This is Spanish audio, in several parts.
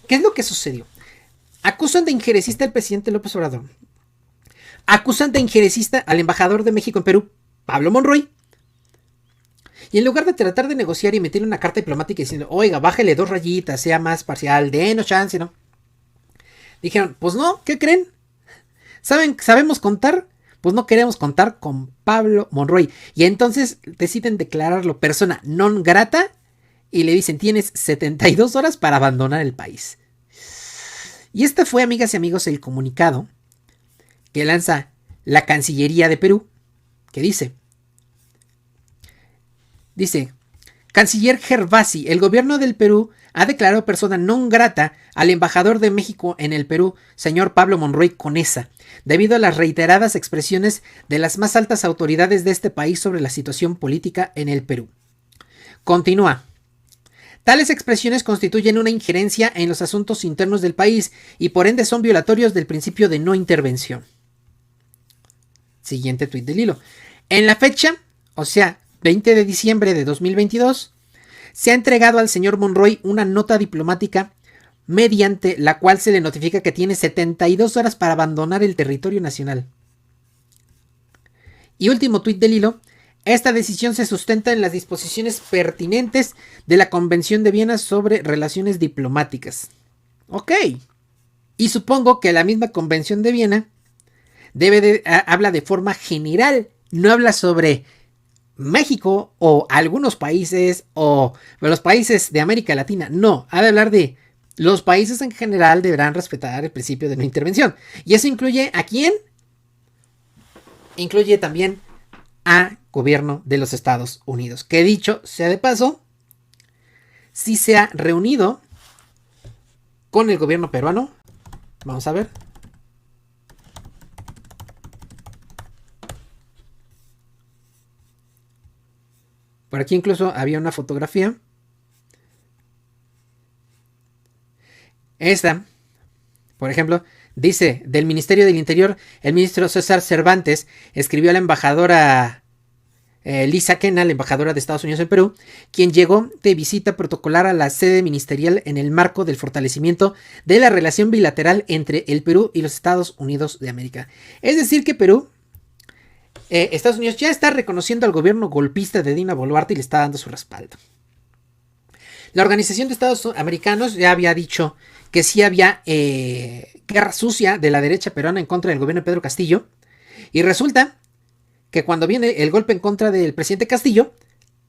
¿Qué es lo que sucedió? Acusan de injerencista al presidente López Obrador. Acusan de injerencista al embajador de México en Perú, Pablo Monroy. Y en lugar de tratar de negociar y meter una carta diplomática diciendo, oiga, bájele 2 rayitas, sea más parcial, denos chance, ¿no? Dijeron, pues no, ¿qué creen? ¿Sabemos contar? Pues no queremos contar con Pablo Monroy. Y entonces deciden declararlo persona non grata y le dicen, tienes 72 horas para abandonar el país. Y este fue, amigas y amigos, el comunicado que lanza la Cancillería de Perú, que dice, Canciller Gervasi, el gobierno del Perú ha declarado persona non grata al embajador de México en el Perú, señor Pablo Monroy Conesa, debido a las reiteradas expresiones de las más altas autoridades de este país sobre la situación política en el Perú. Continúa. Tales expresiones constituyen una injerencia en los asuntos internos del país y por ende son violatorios del principio de no intervención. Siguiente tuit del hilo. En la fecha, o sea, 20 de diciembre de 2022, se ha entregado al señor Monroy una nota diplomática mediante la cual se le notifica que tiene 72 horas para abandonar el territorio nacional. Y último tuit del hilo. Esta decisión se sustenta en las disposiciones pertinentes de la Convención de Viena sobre relaciones diplomáticas. Ok. Y supongo que la misma Convención de Viena habla de forma general, no habla sobre México o algunos países o los países de América Latina. No, ha de hablar de los países en general deberán respetar el principio de no intervención. ¿Y eso incluye a quién? Incluye también a gobierno de los Estados Unidos, que dicho sea de paso, sí se ha reunido con el gobierno peruano. Vamos a ver. Por aquí incluso había una fotografía. Esta, por ejemplo, dice, del Ministerio del Interior, el ministro César Cervantes escribió a la embajadora Lisa Kena, la embajadora de Estados Unidos en Perú, quien llegó de visita protocolar a la sede ministerial en el marco del fortalecimiento de la relación bilateral entre el Perú y los Estados Unidos de América. Es decir que Perú, Estados Unidos ya está reconociendo al gobierno golpista de Dina Boluarte y le está dando su respaldo. La Organización de Estados Americanos ya había dicho que sí había guerra sucia de la derecha peruana en contra del gobierno de Pedro Castillo. Y resulta que cuando viene el golpe en contra del presidente Castillo,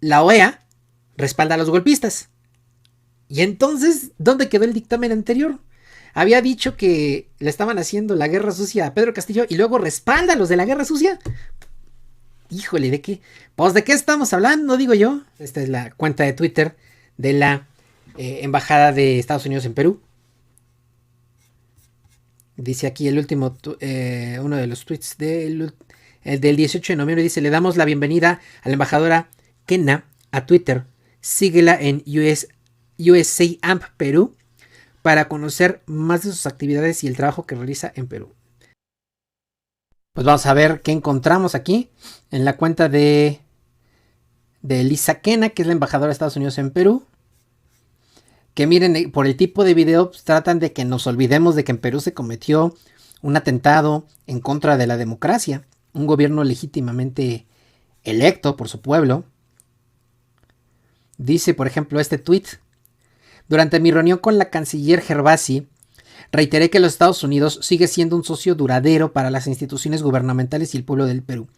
la OEA respalda a los golpistas. Y entonces, ¿dónde quedó el dictamen anterior? Había dicho que le estaban haciendo la guerra sucia a Pedro Castillo y luego respalda a los de la guerra sucia. Híjole, ¿de qué? Pues ¿de qué estamos hablando? Digo yo. Esta es la cuenta de Twitter de la Embajada de Estados Unidos en Perú. Dice aquí el último, uno de los tweets del 18 de noviembre, dice, le damos la bienvenida a la embajadora Kena a Twitter. Síguela en USA AMP Perú para conocer más de sus actividades y el trabajo que realiza en Perú. Pues vamos a ver qué encontramos aquí en la cuenta de Lisa Kena, que es la embajadora de Estados Unidos en Perú. Que miren, por el tipo de video pues, tratan de que nos olvidemos de que en Perú se cometió un atentado en contra de la democracia. Un gobierno legítimamente electo por su pueblo. Dice, por ejemplo, este tweet. Durante mi reunión con la canciller Gervasi, reiteré que los Estados Unidos sigue siendo un socio duradero para las instituciones gubernamentales y el pueblo del Perú.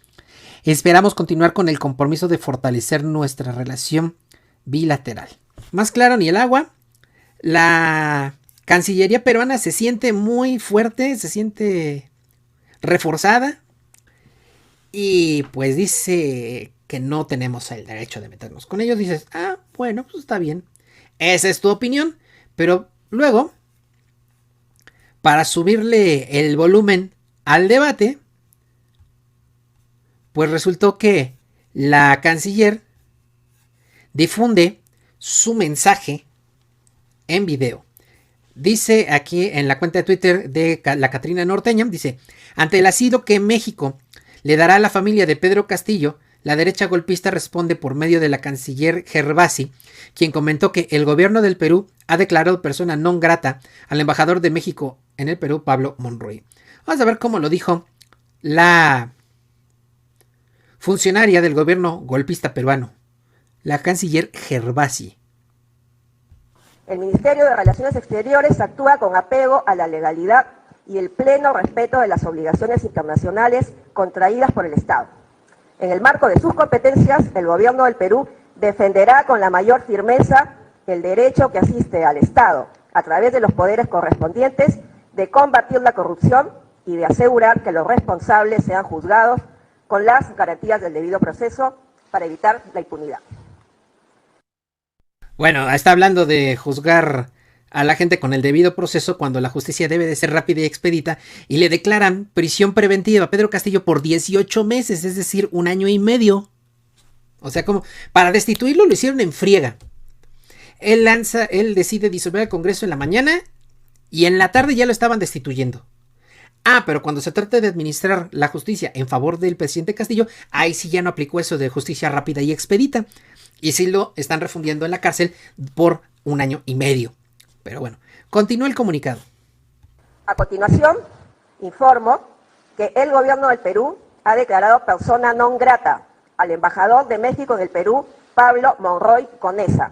Esperamos continuar con el compromiso de fortalecer nuestra relación bilateral. Más claro ni el agua. La Cancillería peruana se siente muy fuerte, se siente reforzada. Y pues dice que no tenemos el derecho de meternos con ellos. Dices, bueno, pues está bien. Esa es tu opinión. Pero luego, para subirle el volumen al debate, pues resultó que la canciller difunde su mensaje en video. Dice aquí en la cuenta de Twitter de la Catrina Norteña, dice, ante el asilo que México le dará a la familia de Pedro Castillo, la derecha golpista responde por medio de la canciller Gervasi, quien comentó que el gobierno del Perú ha declarado persona non grata al embajador de México en el Perú, Pablo Monroy. Vamos a ver cómo lo dijo la funcionaria del gobierno golpista peruano, la canciller Gervasi. El Ministerio de Relaciones Exteriores actúa con apego a la legalidad y el pleno respeto de las obligaciones internacionales contraídas por el Estado. En el marco de sus competencias, el gobierno del Perú defenderá con la mayor firmeza el derecho que asiste al Estado, a través de los poderes correspondientes, de combatir la corrupción y de asegurar que los responsables sean juzgados con las garantías del debido proceso para evitar la impunidad. Bueno, está hablando de juzgar a la gente con el debido proceso cuando la justicia debe de ser rápida y expedita, y le declaran prisión preventiva a Pedro Castillo por 18 meses, es decir, 1 año y medio. O sea, como para destituirlo lo hicieron en friega. Él decide disolver el Congreso en la mañana y en la tarde ya lo estaban destituyendo. Pero cuando se trata de administrar la justicia en favor del presidente Castillo, ahí sí ya no aplicó eso de justicia rápida y expedita. Y sí lo están refundiendo en la cárcel por 1 año y medio. Pero bueno, continúa el comunicado. A continuación, informo que el gobierno del Perú ha declarado persona non grata al embajador de México en el Perú, Pablo Monroy Conesa,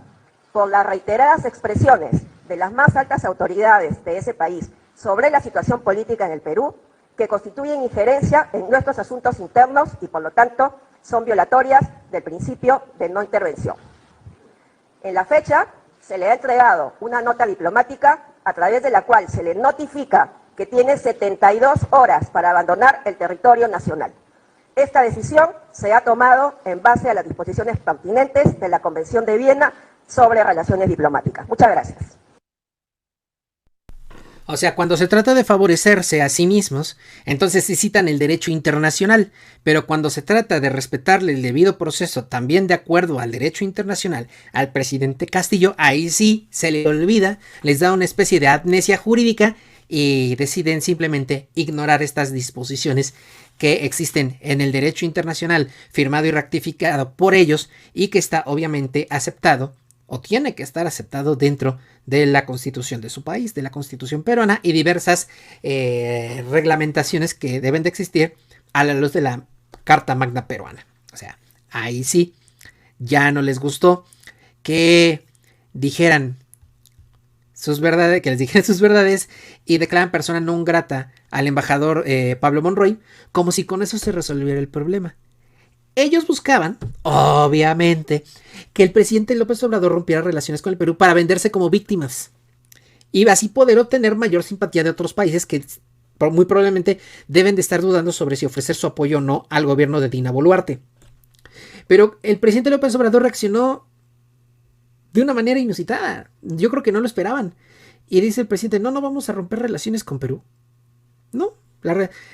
por las reiteradas expresiones de las más altas autoridades de ese país sobre la situación política en el Perú, que constituyen injerencia en nuestros asuntos internos y, por lo tanto, son violatorias del principio de no intervención. En la fecha, se le ha entregado una nota diplomática a través de la cual se le notifica que tiene 72 horas para abandonar el territorio nacional. Esta decisión se ha tomado en base a las disposiciones pertinentes de la Convención de Viena sobre Relaciones Diplomáticas. Muchas gracias. O sea, cuando se trata de favorecerse a sí mismos, entonces sí citan el derecho internacional, pero cuando se trata de respetarle el debido proceso también de acuerdo al derecho internacional al presidente Castillo, ahí sí se le olvida, les da una especie de amnesia jurídica y deciden simplemente ignorar estas disposiciones que existen en el derecho internacional firmado y ratificado por ellos y que está obviamente aceptado o tiene que estar aceptado dentro de la constitución de su país, de la constitución peruana y diversas reglamentaciones que deben de existir a la luz de la Carta Magna peruana. O sea, ahí sí, ya no les gustó que dijeran sus verdades, que les dijeran sus verdades y declaran persona non grata al embajador Pablo Monroy, como si con eso se resolviera el problema. Ellos buscaban, obviamente, que el presidente López Obrador rompiera relaciones con el Perú para venderse como víctimas y así poder obtener mayor simpatía de otros países que muy probablemente deben de estar dudando sobre si ofrecer su apoyo o no al gobierno de Dina Boluarte. Pero el presidente López Obrador reaccionó de una manera inusitada. Yo creo que no lo esperaban. Y dice el presidente, no vamos a romper relaciones con Perú. No.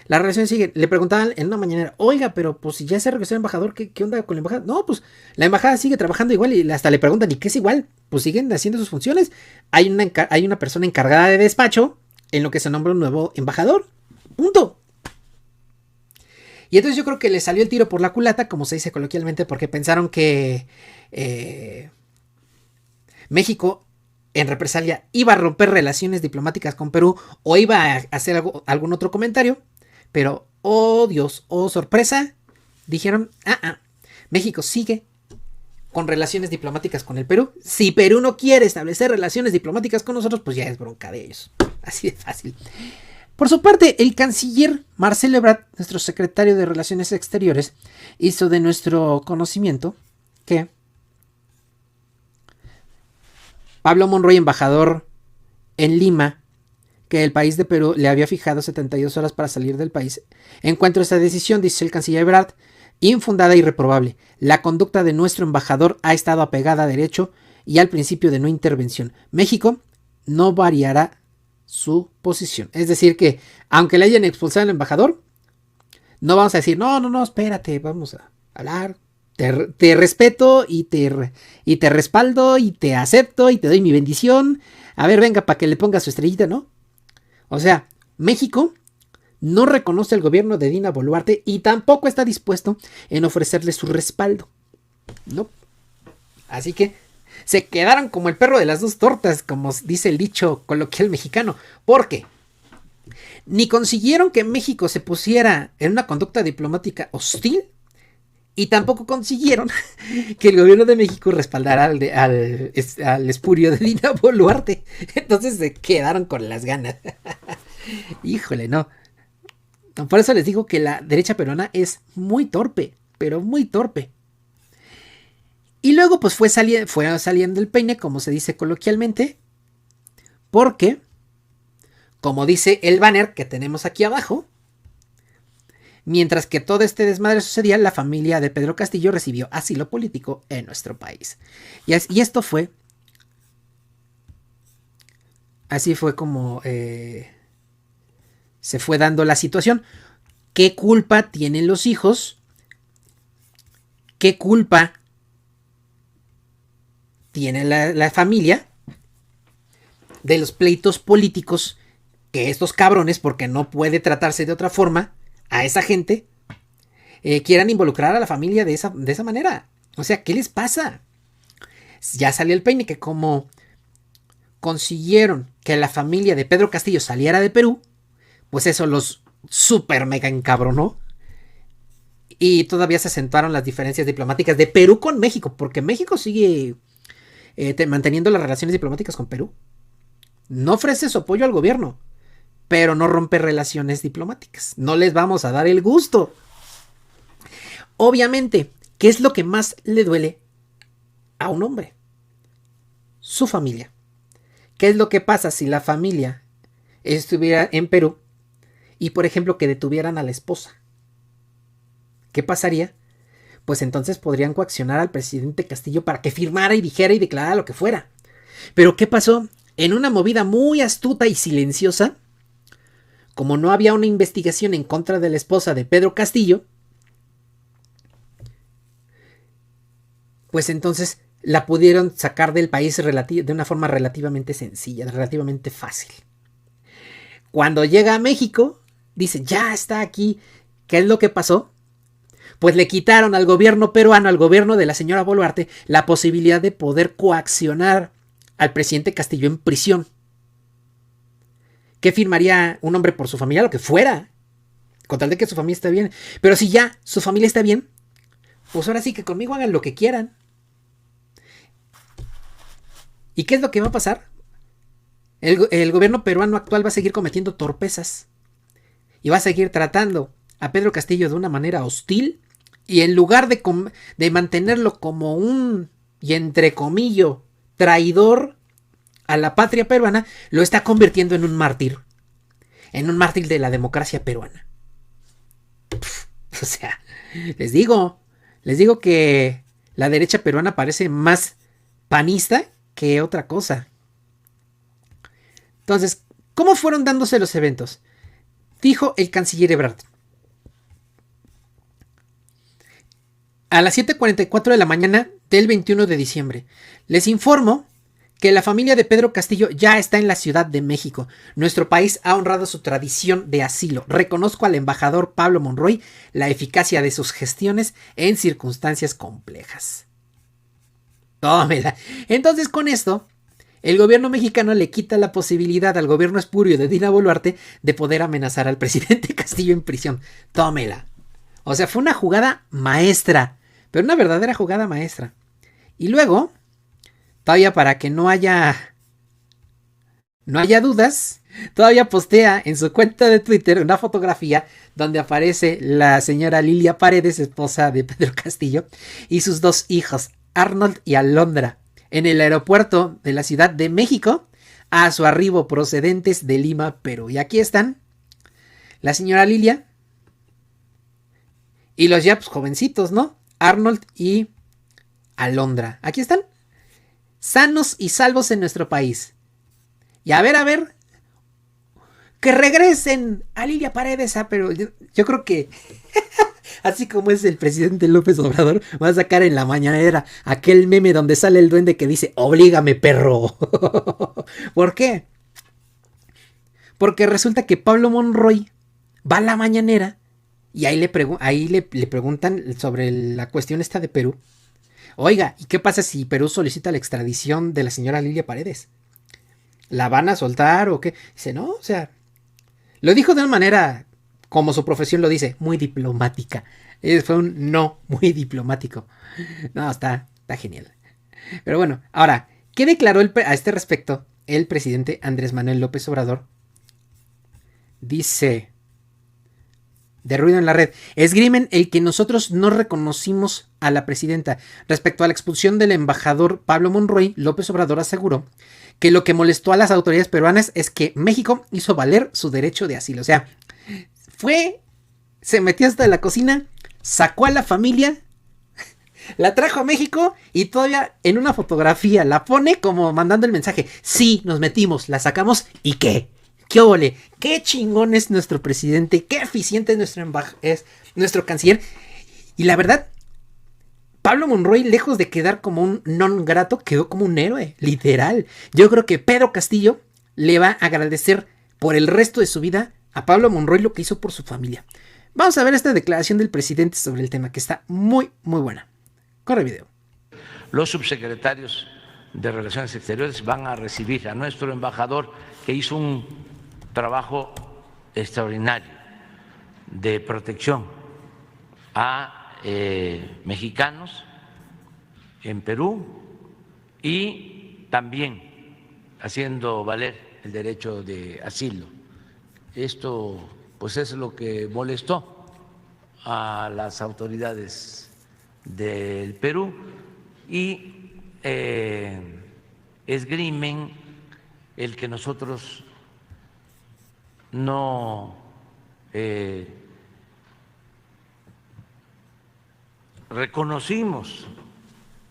La relación sigue. Le preguntaban en una mañanera, oiga, pero pues si ya se regresó el embajador, ¿qué onda con la embajada? No, pues la embajada sigue trabajando igual y hasta le preguntan, ¿y qué es igual? Pues siguen haciendo sus funciones. Hay una persona encargada de despacho en lo que se nombra un nuevo embajador. Punto. Y entonces yo creo que le salió el tiro por la culata, como se dice coloquialmente, porque pensaron que México en represalia iba a romper relaciones diplomáticas con Perú o iba a hacer algún otro comentario, pero oh Dios, oh sorpresa, dijeron, México sigue con relaciones diplomáticas con el Perú. Si Perú no quiere establecer relaciones diplomáticas con nosotros, pues ya es bronca de ellos. Así de fácil. Por su parte, el canciller Marcelo Ebrard, nuestro secretario de Relaciones Exteriores, hizo de nuestro conocimiento que Pablo Monroy, embajador en Lima, que el país de Perú le había fijado 72 horas para salir del país. Encuentro esta decisión, dice el canciller Ebrard, infundada y reprobable. La conducta de nuestro embajador ha estado apegada a derecho y al principio de no intervención. México no variará su posición. Es decir que, aunque le hayan expulsado al embajador, no vamos a decir, no, espérate, vamos a hablar. Te respeto y te respaldo y te acepto y te doy mi bendición. A ver, venga, para que le ponga su estrellita, ¿no? O sea, México no reconoce el gobierno de Dina Boluarte y tampoco está dispuesto en ofrecerle su respaldo. No. Así que se quedaron como el perro de las dos tortas, como dice el dicho coloquial mexicano. Porque ni consiguieron que México se pusiera en una conducta diplomática hostil, y tampoco consiguieron que el gobierno de México respaldara al espurio de Dina Boluarte. Entonces se quedaron con las ganas. Híjole, no. Por eso les digo que la derecha peruana es muy torpe, pero muy torpe. Y luego pues fue saliendo el peine, como se dice coloquialmente, porque, como dice el banner que tenemos aquí abajo, mientras que todo este desmadre sucedía, la familia de Pedro Castillo recibió asilo político en nuestro país. Y esto fue, así fue como se fue dando la situación. ¿Qué culpa tienen los hijos? ¿Qué culpa tiene la familia de los pleitos políticos que estos cabrones, porque no puede tratarse de otra forma, a esa gente, quieran involucrar a la familia de esa manera? O sea, ¿qué les pasa? Ya salió el peine que como consiguieron que la familia de Pedro Castillo saliera de Perú, pues eso los super mega encabronó. Y todavía se acentuaron las diferencias diplomáticas de Perú con México, porque México sigue manteniendo las relaciones diplomáticas con Perú. No ofrece su apoyo al gobierno, pero no rompe relaciones diplomáticas. No les vamos a dar el gusto. Obviamente, ¿qué es lo que más le duele a un hombre? Su familia. ¿Qué es lo que pasa si la familia estuviera en Perú y, por ejemplo, que detuvieran a la esposa? ¿Qué pasaría? Pues entonces podrían coaccionar al presidente Castillo para que firmara y dijera y declarara lo que fuera. Pero ¿qué pasó? En una movida muy astuta y silenciosa, como no había una investigación en contra de la esposa de Pedro Castillo, pues entonces la pudieron sacar del país de una forma relativamente sencilla, relativamente fácil. Cuando llega a México, dice, ya está aquí. ¿Qué es lo que pasó? Pues le quitaron al gobierno peruano, al gobierno de la señora Boluarte, la posibilidad de poder coaccionar al presidente Castillo en prisión. ¿Qué firmaría un hombre por su familia? Lo que fuera, con tal de que su familia esté bien. Pero si ya su familia está bien, pues ahora sí que conmigo hagan lo que quieran. ¿Y qué es lo que va a pasar? El gobierno peruano actual va a seguir cometiendo torpezas y va a seguir tratando a Pedro Castillo de una manera hostil, y en lugar de mantenerlo como un, y entre comillas, traidor a la patria peruana, lo está convirtiendo en un mártir de la democracia peruana. O sea, les digo que la derecha peruana parece más panista que otra cosa. Entonces, ¿cómo fueron dándose los eventos? Dijo el canciller Ebrard. A las 7:44 de la mañana del 21 de diciembre, les informo que la familia de Pedro Castillo ya está en la Ciudad de México. Nuestro país ha honrado su tradición de asilo. Reconozco al embajador Pablo Monroy la eficacia de sus gestiones en circunstancias complejas. Tómela. Entonces, con esto, el gobierno mexicano le quita la posibilidad al gobierno espurio de Dina Boluarte de poder amenazar al presidente Castillo en prisión. Tómela. O sea, fue una jugada maestra, pero una verdadera jugada maestra. Y luego, todavía para que no haya dudas, todavía postea en su cuenta de Twitter una fotografía donde aparece la señora Lilia Paredes, esposa de Pedro Castillo, y sus dos hijos, Arnold y Alondra, en el aeropuerto de la Ciudad de México, a su arribo procedentes de Lima, Perú. Y aquí están la señora Lilia y los ya pues, jovencitos, ¿no? Arnold y Alondra. Aquí están, sanos y salvos en nuestro país. Y a ver, que regresen a Lilia Paredes, pero yo creo que así como es el presidente López Obrador, va a sacar en la mañanera aquel meme donde sale el duende que dice, oblígame, perro. ¿Por qué? Porque resulta que Pablo Monroy va a la mañanera y ahí le preguntan sobre la cuestión esta de Perú. Oiga, ¿y qué pasa si Perú solicita la extradición de la señora Lilia Paredes? ¿La van a soltar o qué? Dice, no, o sea, lo dijo de una manera, como su profesión lo dice, muy diplomática. Fue un no muy diplomático. No, está genial. Pero bueno, ahora, ¿qué declaró a este respecto el presidente Andrés Manuel López Obrador? Dice, de ruido en la red, esgrimen el que nosotros no reconocimos a la presidenta. Respecto a la expulsión del embajador Pablo Monroy, López Obrador aseguró que lo que molestó a las autoridades peruanas es que México hizo valer su derecho de asilo. O sea, se metió hasta la cocina, sacó a la familia, la trajo a México y todavía en una fotografía la pone como mandando el mensaje. Sí, nos metimos, la sacamos y ¿qué? ¡Qué óvole! ¡Qué chingón es nuestro presidente! ¡Qué eficiente es nuestro canciller! Y la verdad, Pablo Monroy, lejos de quedar como un non grato, quedó como un héroe, literal. Yo creo que Pedro Castillo le va a agradecer por el resto de su vida a Pablo Monroy lo que hizo por su familia. Vamos a ver esta declaración del presidente sobre el tema, que está muy, muy buena. Corre video. Los subsecretarios de Relaciones Exteriores van a recibir a nuestro embajador, que hizo un trabajo extraordinario de protección a mexicanos en Perú y también haciendo valer el derecho de asilo. Esto pues es lo que molestó a las autoridades del Perú y esgrimen el que nosotros no reconocimos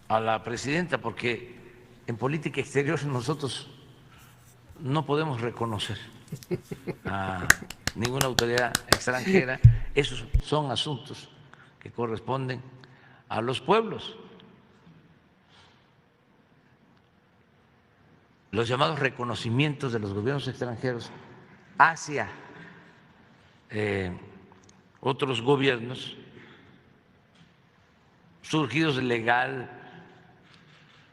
a la presidenta, porque en política exterior nosotros no podemos reconocer a ninguna autoridad extranjera. Esos son asuntos que corresponden a los pueblos. Los llamados reconocimientos de los gobiernos extranjeros hacia otros gobiernos surgidos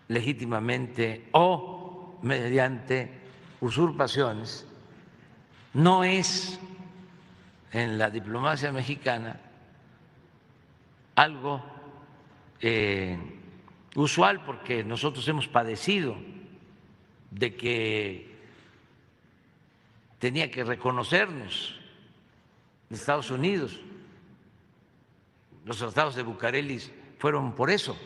legítimamente o mediante usurpaciones, no es en la diplomacia mexicana algo usual, porque nosotros hemos padecido de que tenía que reconocernos Estados Unidos. Los tratados de Bucareli fueron por eso.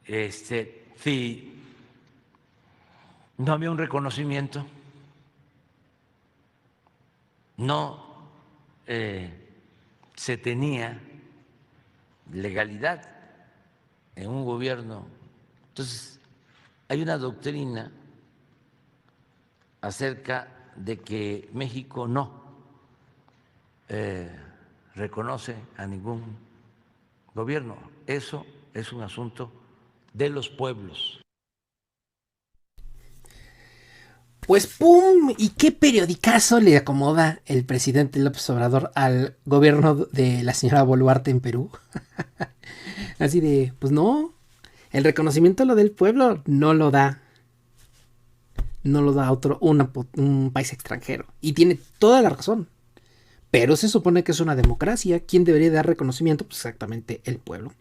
Si no había un reconocimiento, no se tenía legalidad en un gobierno. Entonces, hay una doctrina acerca de que México no reconoce a ningún gobierno. Eso es un asunto de los pueblos. Pues ¡pum! ¿Y qué periodicazo le acomoda el presidente López Obrador al gobierno de la señora Boluarte en Perú? Así de, pues no, el reconocimiento lo del pueblo no lo da un país extranjero. Y tiene toda la razón. Pero se supone que es una democracia. ¿Quién debería dar reconocimiento? Pues exactamente el pueblo.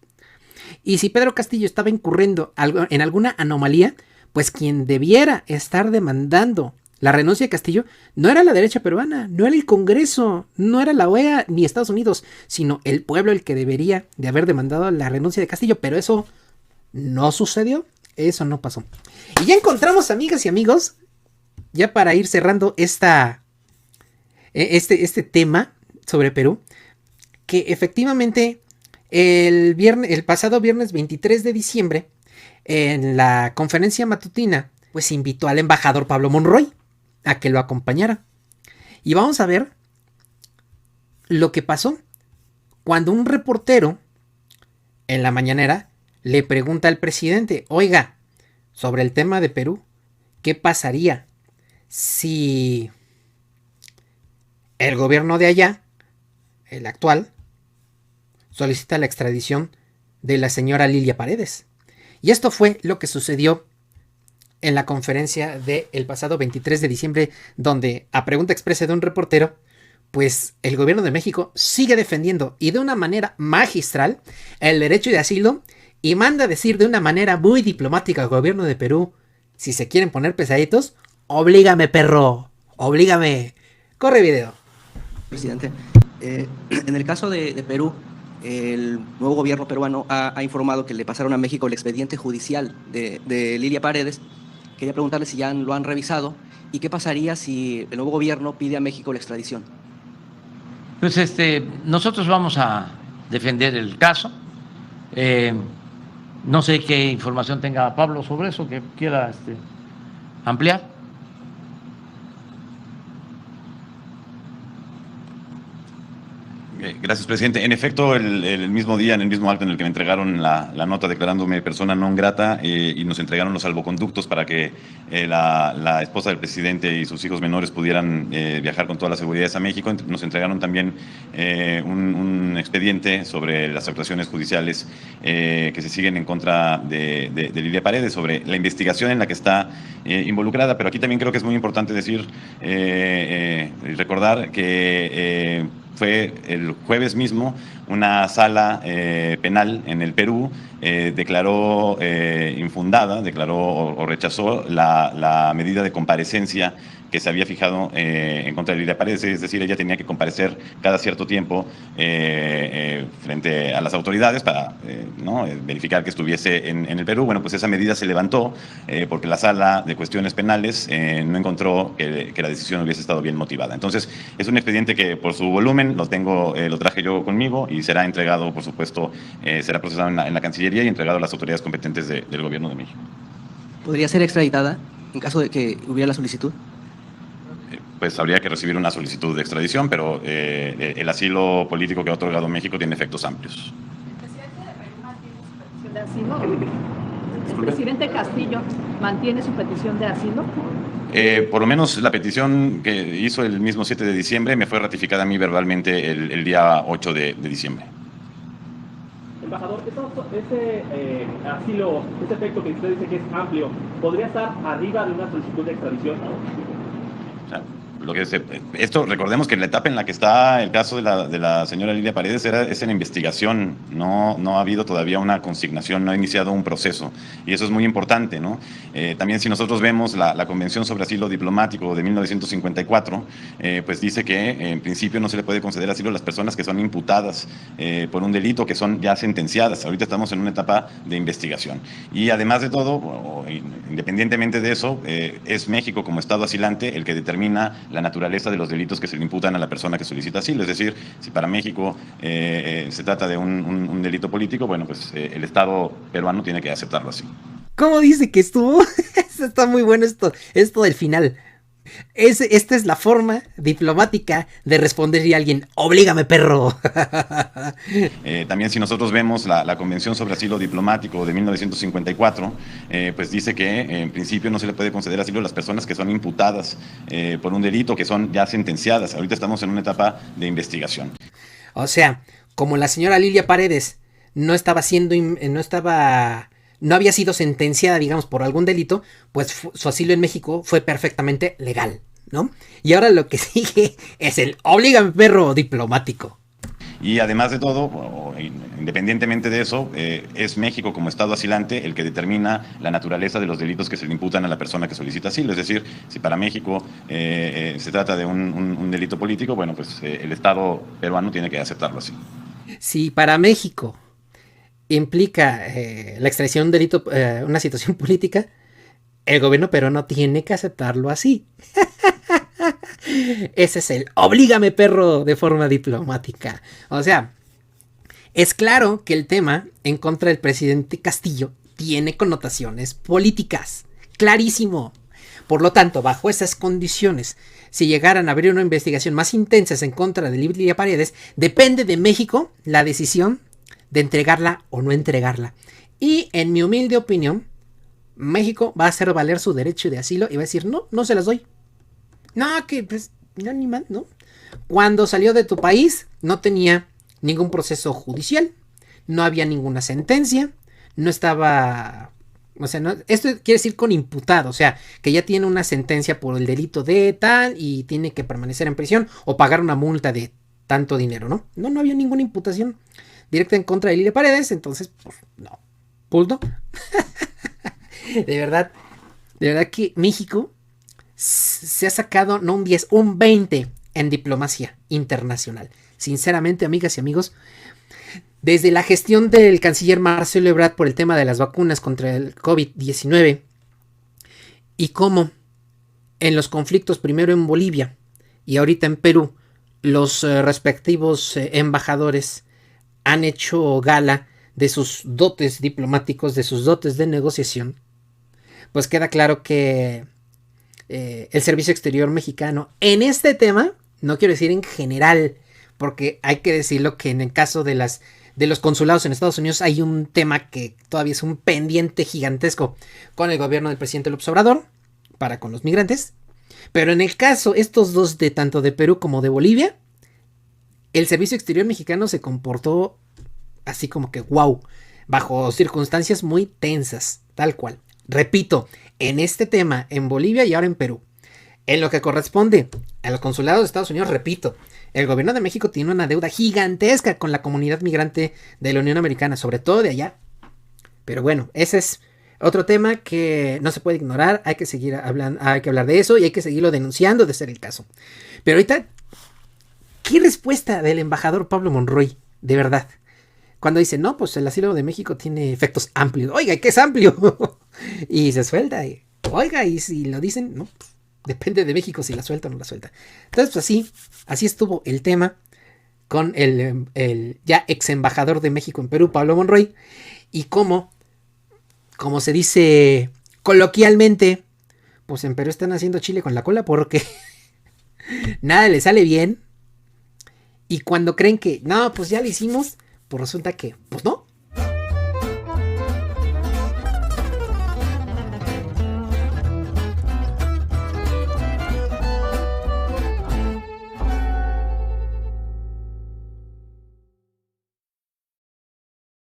Y si Pedro Castillo estaba incurriendo en alguna anomalía, pues quien debiera estar demandando la renuncia de Castillo no era la derecha peruana, no era el Congreso, no era la OEA ni Estados Unidos, sino el pueblo el que debería de haber demandado la renuncia de Castillo. Pero eso no sucedió, eso no pasó. Y ya encontramos, amigas y amigos, ya para ir cerrando este tema sobre Perú, que efectivamente el pasado viernes 23 de diciembre, en la conferencia matutina, pues invitó al embajador Pablo Monroy a que lo acompañara. Y vamos a ver lo que pasó cuando un reportero en la mañanera le pregunta al presidente: oiga, sobre el tema de Perú, ¿qué pasaría si el gobierno de allá, el actual, solicita la extradición de la señora Lilia Paredes. Y esto fue lo que sucedió en la conferencia del pasado 23 de diciembre, donde, a pregunta expresa de un reportero, pues el gobierno de México sigue defendiendo, y de una manera magistral, el derecho de asilo, y manda a decir de una manera muy diplomática al gobierno de Perú: si se quieren poner pesaditos, oblígame, perro, oblígame. Corre video. Presidente, en el caso de Perú, el nuevo gobierno peruano ha informado que le pasaron a México el expediente judicial de Lilia Paredes. Quería preguntarle si ya lo han revisado y qué pasaría si el nuevo gobierno pide a México la extradición. Pues nosotros vamos a defender el caso. No sé qué información tenga Pablo sobre eso que quiera ampliar. Gracias, presidente. En efecto, el mismo día, en el mismo acto en el que me entregaron la nota declarándome persona non grata y nos entregaron los salvoconductos para que la esposa del presidente y sus hijos menores pudieran viajar con todas las seguridades a México, nos entregaron también un expediente sobre las actuaciones judiciales que se siguen en contra de Lilia Paredes, sobre la investigación en la que está involucrada. Pero aquí también creo que es muy importante decir y recordar que fue el jueves mismo una sala penal en el Perú declaró infundada, declaró o rechazó la medida de comparecencia que se había fijado en contra de Lilia Paredes, es decir, ella tenía que comparecer cada cierto tiempo frente a las autoridades para verificar que estuviese en el Perú. Bueno, pues esa medida se levantó porque la sala de cuestiones penales no encontró que la decisión hubiese estado bien motivada. Entonces, es un expediente que por su volumen lo traje yo conmigo y será entregado, por supuesto, será procesado en la Cancillería y entregado a las autoridades competentes del Gobierno de México. ¿Podría ser extraditada en caso de que hubiera la solicitud? Pues habría que recibir una solicitud de extradición, pero el asilo político que ha otorgado México tiene efectos amplios. ¿El presidente de Perú mantiene su petición de asilo? ¿El presidente Castillo mantiene su petición de asilo? Por lo menos la petición que hizo el mismo 7 de diciembre me fue ratificada a mí verbalmente el día 8 de diciembre. Embajador, ese asilo, ese efecto que usted dice que es amplio, ¿podría estar arriba de una solicitud de extradición? Esto, recordemos que la etapa en la que está el caso de la señora Lilia Paredes es en investigación, no ha habido todavía una consignación, no ha iniciado un proceso, y eso es muy importante, ¿no? También si nosotros vemos la Convención sobre Asilo Diplomático de 1954, pues dice que en principio no se le puede conceder asilo a las personas que son imputadas por un delito, que son ya sentenciadas. Ahorita estamos en una etapa de investigación. Y además de todo, independientemente de eso, es México como Estado asilante el que determina la naturaleza de los delitos que se le imputan a la persona que solicita asilo. Es decir, si para México se trata de un delito político, bueno, pues el Estado peruano tiene que aceptarlo así. ¿Cómo dice que estuvo? Está muy bueno esto del final. Esta es la forma diplomática de responderle a alguien: oblígame, perro. También si nosotros vemos la Convención sobre Asilo Diplomático de 1954, pues dice que en principio no se le puede conceder asilo a las personas que son imputadas por un delito, que son ya sentenciadas. Ahorita estamos en una etapa de investigación. O sea, como la señora Lilia Paredes no había sido sentenciada, digamos, por algún delito, pues su asilo en México fue perfectamente legal, ¿no? Y ahora lo que sigue es el oblígame, perro diplomático. Y además de todo, independientemente de eso, es México como Estado asilante el que determina la naturaleza de los delitos que se le imputan a la persona que solicita asilo. Es decir, si para México se trata de un delito político, bueno, pues el Estado peruano tiene que aceptarlo así. Si para México implica la extradición de un delito, una situación política, el gobierno peruano tiene que aceptarlo así. Ese es el oblígame, perro, de forma diplomática. O sea, es claro que el tema en contra del presidente Castillo tiene connotaciones políticas. Clarísimo. Por lo tanto, bajo esas condiciones, si llegaran a abrir una investigación más intensa en contra de Lilia Paredes, depende de México la decisión de entregarla o no entregarla. Y en mi humilde opinión, México va a hacer valer su derecho de asilo y va a decir: no se las doy. No, que pues, no, ni más, ¿no? Cuando salió de tu país, no tenía ningún proceso judicial, no había ninguna sentencia, no estaba... O sea, no, esto quiere decir con imputado, o sea, que ya tiene una sentencia por el delito de tal y tiene que permanecer en prisión o pagar una multa de tanto dinero, ¿no? No, no había ninguna imputación directa en contra de Lilia Paredes, entonces, pues, no. Punto. De verdad que México se ha sacado no un 10, un 20 en diplomacia internacional. Sinceramente, amigas y amigos, desde la gestión del canciller Marcelo Ebrard por el tema de las vacunas contra el COVID-19 y cómo en los conflictos primero en Bolivia y ahorita en Perú los respectivos embajadores han hecho gala de sus dotes diplomáticos, de sus dotes de negociación, pues queda claro que el Servicio Exterior mexicano en este tema, no quiero decir en general, porque hay que decirlo que en el caso de los consulados en Estados Unidos hay un tema que todavía es un pendiente gigantesco con el gobierno del presidente López Obrador para con los migrantes, pero en el caso estos dos de tanto de Perú como de Bolivia, el Servicio Exterior mexicano se comportó así como que wow, bajo circunstancias muy tensas, tal cual. Repito, en este tema, en Bolivia y ahora en Perú. En lo que corresponde a los consulados de Estados Unidos, repito, el gobierno de México tiene una deuda gigantesca con la comunidad migrante de la Unión Americana, sobre todo de allá. Pero bueno, ese es otro tema que no se puede ignorar, hay que seguir hablando, hay que hablar de eso y hay que seguirlo denunciando de ser el caso. Pero ahorita, ¿qué respuesta del embajador Pablo Monroy? De verdad. Cuando dice, no, pues el asilo de México tiene efectos amplios. Oiga, ¿qué es amplio? Y se suelta. Oiga, y si lo dicen, no, pues, depende de México si la suelta o no la suelta. Entonces, pues así estuvo el tema con el ya ex embajador de México en Perú, Pablo Monroy. Y como se dice coloquialmente, pues en Perú están haciendo chile con la cola porque nada le sale bien. Y cuando creen que, no, pues ya lo hicimos, pues resulta que, pues no.